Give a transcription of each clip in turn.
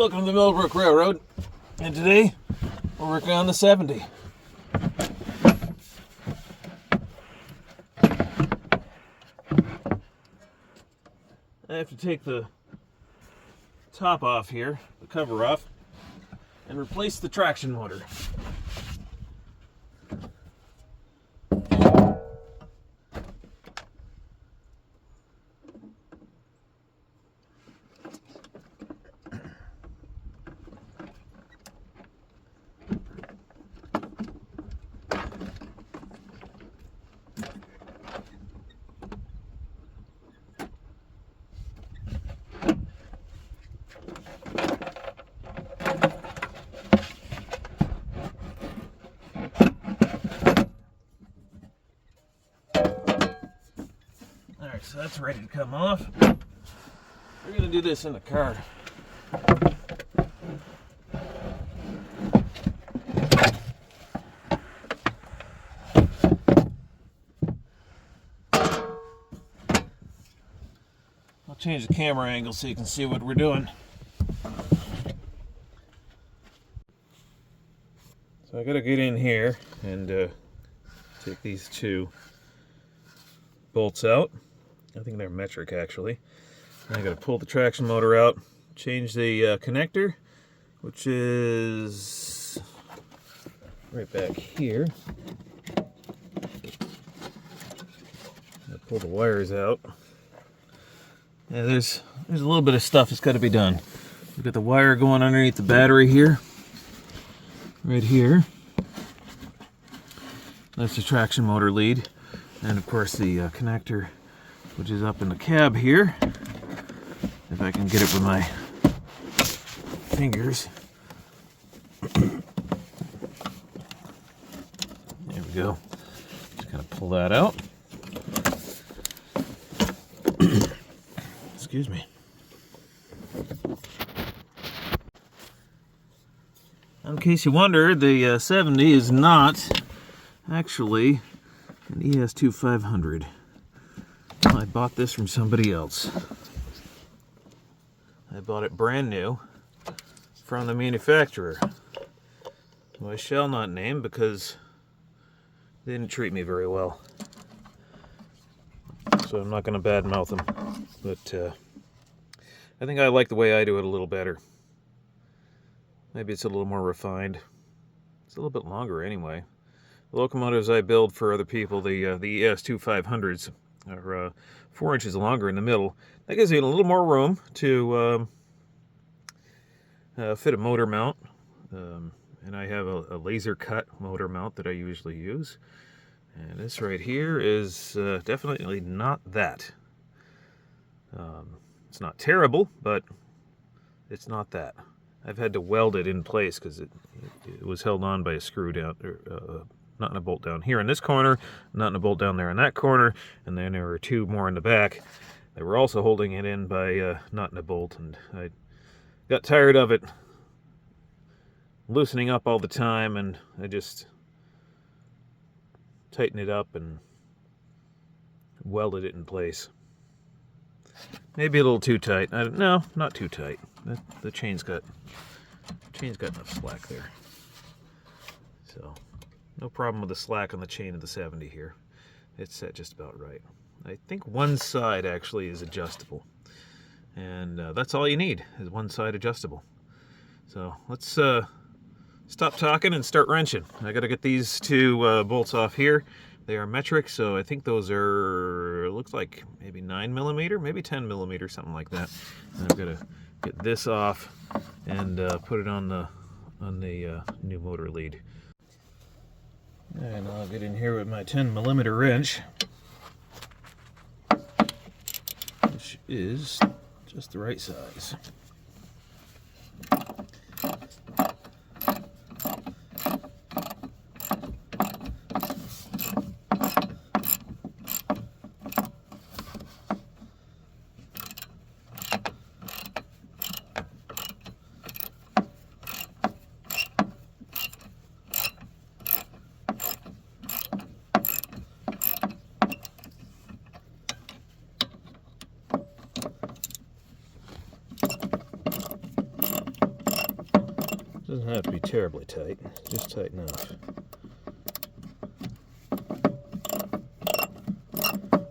Welcome to the Mill Brook Railroad, and today we're working on the 70. I have to take the top off here, the cover off, and replace the traction motor. Alright, so that's ready to come off. We're going to do this in the car. I'll change the camera angle so you can see what we're doing. So I got to get in here and take these two bolts out. I think they're metric actually. And I got to pull the traction motor out, change the connector, which is right back here. Pull the wires out. Yeah, there's a little bit of stuff that's got to be done. We've got the wire going underneath the battery here, right here. That's the traction motor lead, and of course the connector, which is up in the cab here. If I can get it with my fingers. There we go. Just kind of pull that out. Excuse me. In case you wonder, the 70 is not actually an ES2500. I bought this from somebody else. I bought it brand new from the manufacturer, who I shall not name because they didn't treat me very well. So I'm not going to badmouth them, but I think I like the way I do it a little better. Maybe it's a little more refined. It's a little bit longer anyway. The locomotives I build for other people, the ES2500s, are 4 inches longer in the middle. That gives you a little more room to fit a motor mount. And I have a laser cut motor mount that I usually use. And this right here is definitely not that. It's not terrible, but it's not that. I've had to weld it in place because it was held on by a screw down, not in a bolt down here in this corner, not in a bolt down there in that corner, and then there were two more in the back. They were also holding it in by not in a bolt, and I got tired of it loosening up all the time, and I just tightened it up and welded it in place. Maybe a little too tight. No, not too tight. The chain's got enough slack there. So no problem with the slack on the chain of the 70 here. It's set just about right. I think one side actually is adjustable, and that's all you need is one side adjustable. So let's stop talking and start wrenching. I got to get these two bolts off here. They are metric, so I think those are, looks like maybe 9mm, maybe 10mm, something like that. And I've got to get this off and put it on the new motor lead. And I'll get in here with my 10mm wrench, which is just the right size. doesn't have to be terribly tight, just tight enough.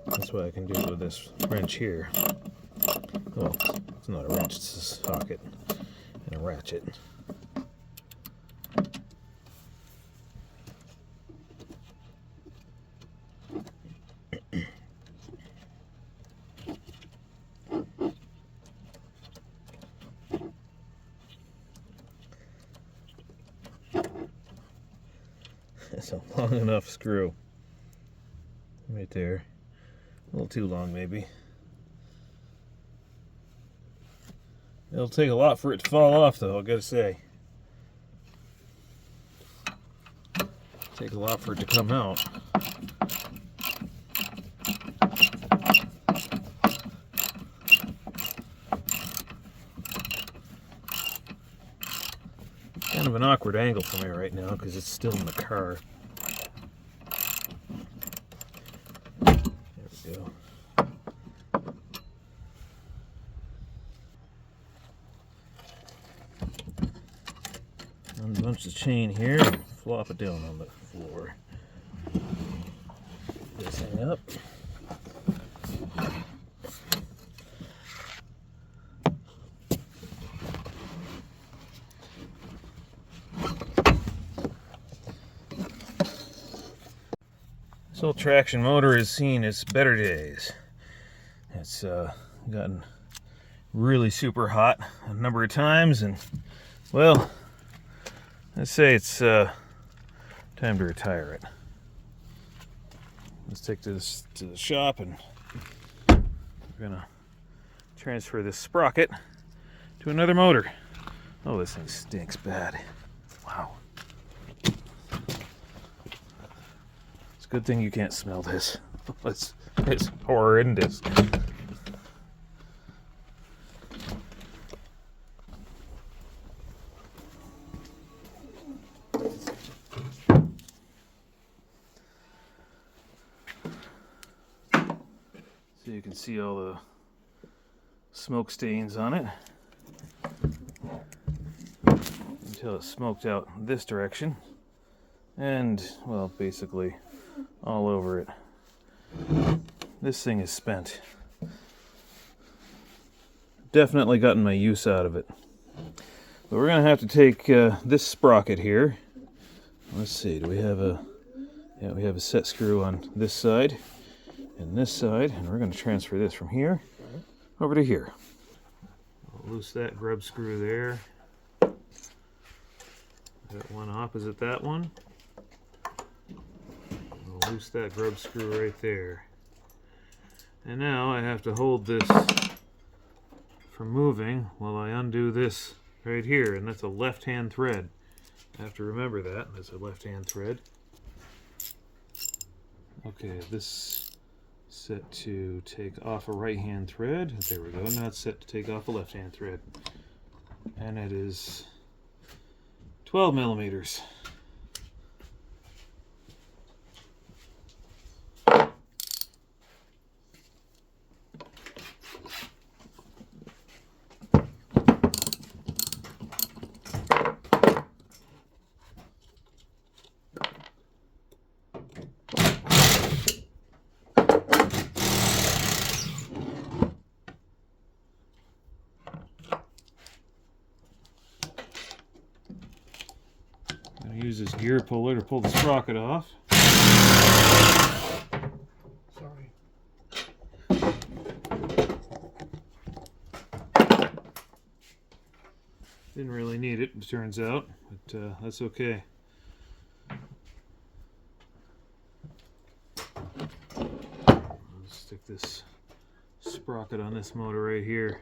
That's what I can do with this wrench here. Well, it's not a wrench, it's a socket and a ratchet. That's a long enough screw. Right there. A little too long, maybe. It'll take a lot for it to fall off, though, I gotta say. Take a lot for it to come out. Kind of an awkward angle for me right now because it's still in the car. There we go. Unbunch the chain here and flop it down on the floor. This thing up. This old traction motor has seen its better days. It's gotten really super hot a number of times, and well, let's say it's time to retire it. Let's take this to the shop, and we're gonna transfer this sprocket to another motor. Oh, this thing stinks bad. Wow. It's a good thing you can't smell this. It's horrendous. So you can see all the smoke stains on it. Until it smoked out this direction. And, well, basically all over it. This thing is spent. Definitely gotten my use out of it. But we're going to have to take this sprocket here. Let's see, do we have a... Yeah, we have a set screw on this side and this side, and we're going to transfer this from here over to here. I'll loose that grub screw there. Got one opposite that one. I'll loose that grub screw right there. And now I have to hold this from moving while I undo this right here, and that's a left-hand thread. I have to remember that. That's a left-hand thread. Okay, this set to take off a right-hand thread. There we go. Now it's set to take off a left-hand thread. And it is 12 millimeters. Use this gear puller to pull the sprocket off. Sorry. Didn't really need it, it turns out, but that's okay. Let's stick this sprocket on this motor right here.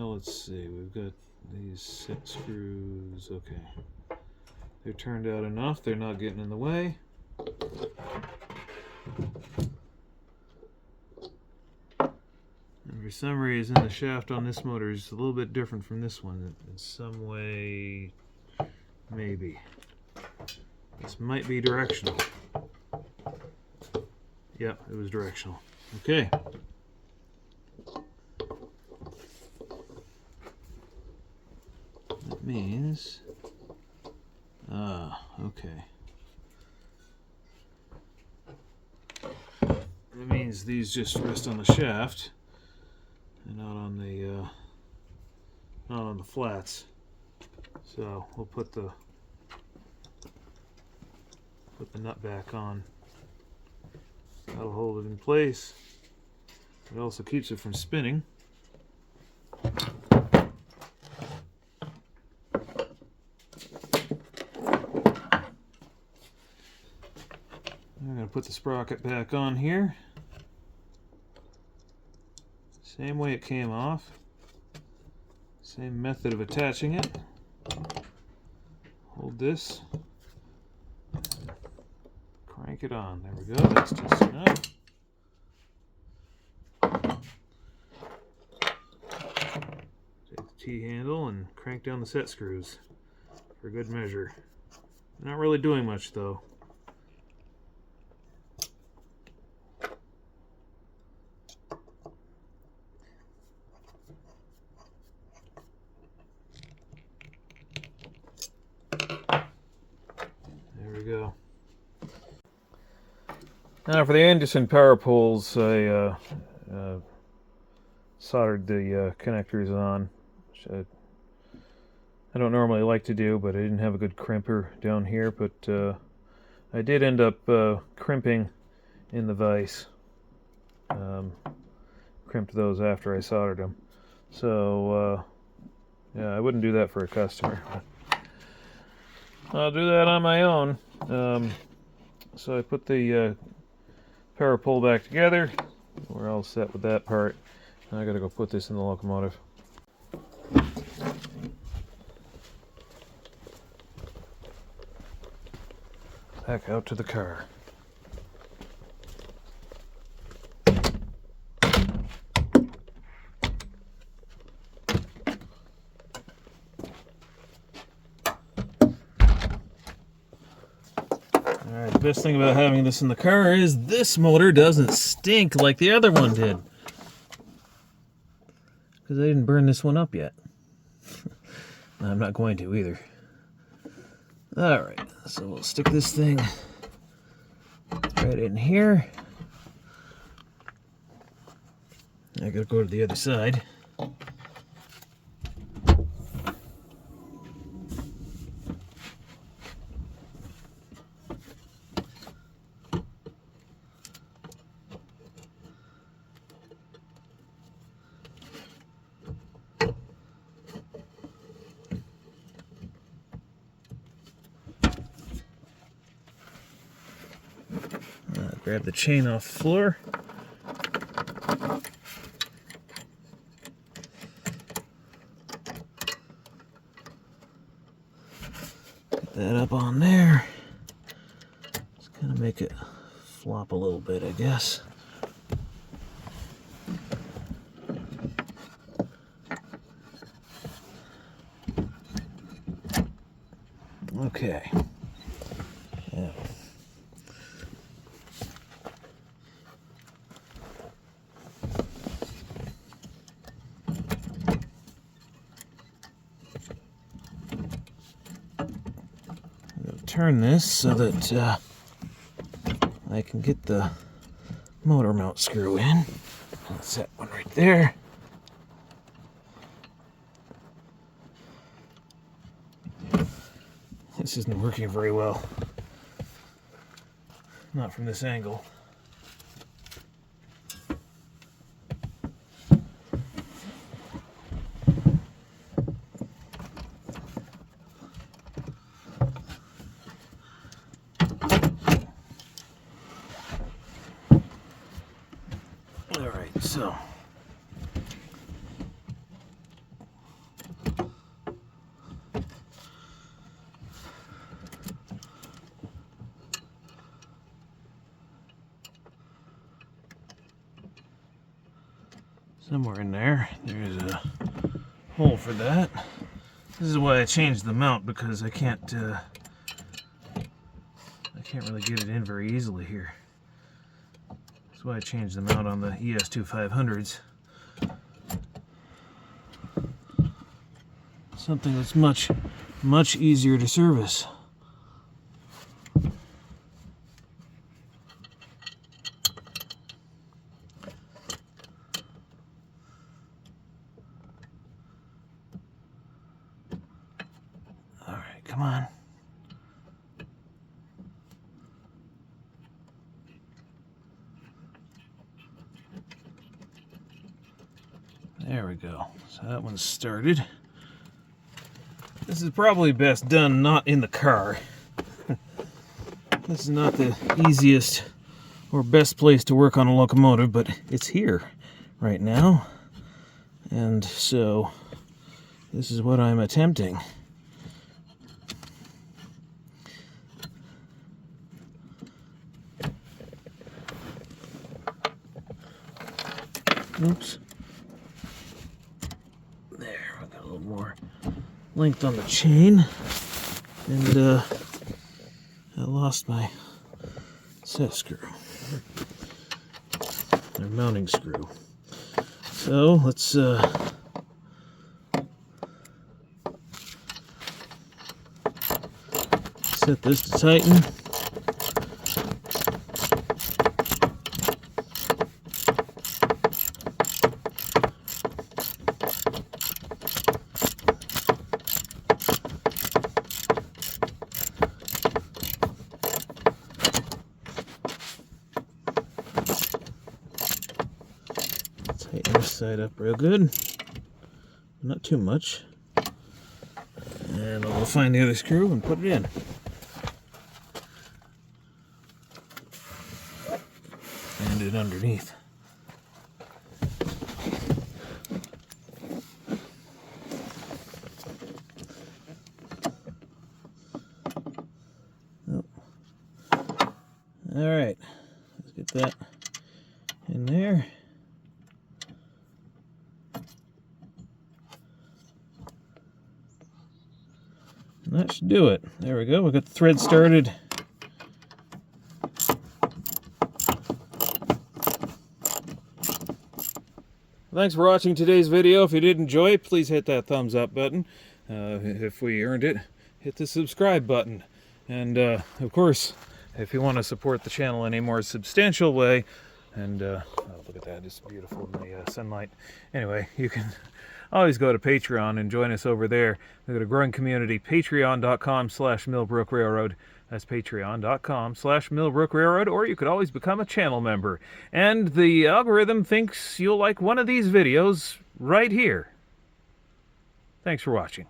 Let's see, we've got these set screws. Okay, they're turned out enough, they're not getting in the way. And for some reason the shaft on this motor is a little bit different from this one in some way. Maybe this might be directional. Yep, it was directional. Okay. means, okay. That means these just rest on the shaft and not on the flats. So we'll put the nut back on. That'll hold it in place. It also keeps it from spinning. I'm going to put the sprocket back on here. Same way it came off. Same method of attaching it. Hold this. Crank it on. There we go. That's just enough. Take the T-handle and crank down the set screws for good measure. Not really doing much though. Go. Now for the Anderson power poles, I soldered the connectors on, which I don't normally like to do, but I didn't have a good crimper down here, but I did end up crimping in the vise. Crimped those after I soldered them. So yeah, I wouldn't do that for a customer. I'll do that on my own. So I put the power pole back together. We're all set with that part. Now I gotta go put this in the locomotive. Back out to the car. Alright, the best thing about having this in the car is this motor doesn't stink like the other one did. Because I didn't burn this one up yet. I'm not going to either. Alright, so we'll stick this thing right in here. I gotta go to the other side. Grab the chain off the floor. Get that up on there. Just kind of make it flop a little bit, I guess. Okay. Yeah. Turn this so that I can get the motor mount screw in. That's that one right there. This isn't working very well. Not from this angle. So, somewhere in there, there's a hole for that. This is why I changed the mount, because I can't really get it in very easily here. That's why I changed the mount on the ES2500s. something that's much easier to service. All right, come on. There we go. So that one's started. This is probably best done not in the car. This is not the easiest or best place to work on a locomotive, but it's here right now. And so this is what I'm attempting. Oops. There, I got a little more length on the chain, and I lost my set screw, or mounting screw. So let's set this to tighten. Tighten this side up real good, not too much, and I'll find the other screw and put it in. And it underneath. Oh. All right, let's get that in there. And that should do it. There we go. We got the thread started. Thanks for watching today's video. If you did enjoy it, please hit that thumbs up button. If we earned it, hit the subscribe button. And of course, if you want to support the channel in a more substantial way, and oh, look at that, it's beautiful in the sunlight. Anyway, you can always go to Patreon and join us over there. We've got a growing community, patreon.com/Mill Brook Railroad. That's patreon.com/Mill Brook Railroad, or you could always become a channel member. And the algorithm thinks you'll like one of these videos right here. Thanks for watching.